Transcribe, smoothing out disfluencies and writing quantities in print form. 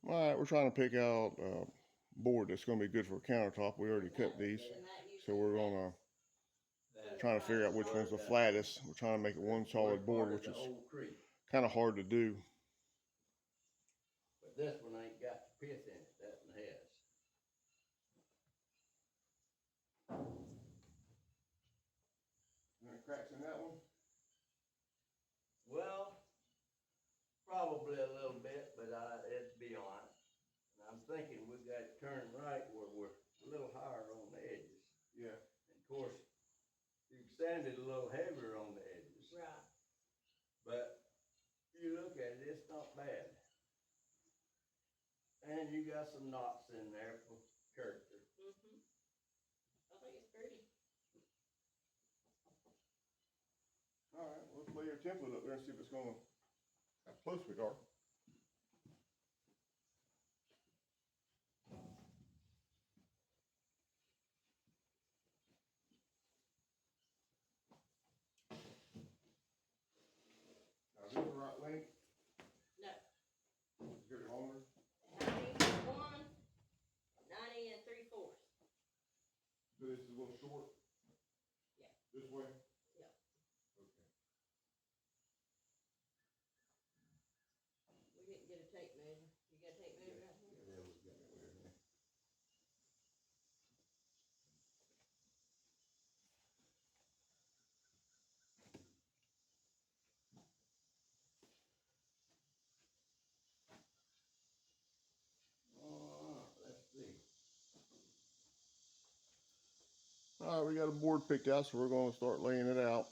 All right, we're trying to pick out a board that's going to be good for a countertop. We already cut these, so we're going to trying to figure out which one's the flattest. We're trying to make it one solid board, which is kind of hard to do. But this one ain't got the pith in it. That one has. Any cracks in that one? Well, probably a little bit, but it'd be on it. And I'm thinking we got to turn right where we're a little higher on the edges. Yeah. And of course, you sanded a little heavier on the edges. Right. But you look at it, it's not bad. And you got some knots in there for character. Mm-hmm. I think it's pretty. All right, well, let's lay your template up there and see if it's going to, how close we are. Now, is this the right length? No. Get it longer? 91, 90 and 3/4. So this is a little short? Yeah. This way? Yeah. Okay. We didn't get a tape measure. You got a tape measure right here? Yeah, we got it there. Let's see. All right, we got a board picked out, so we're going to start laying it out.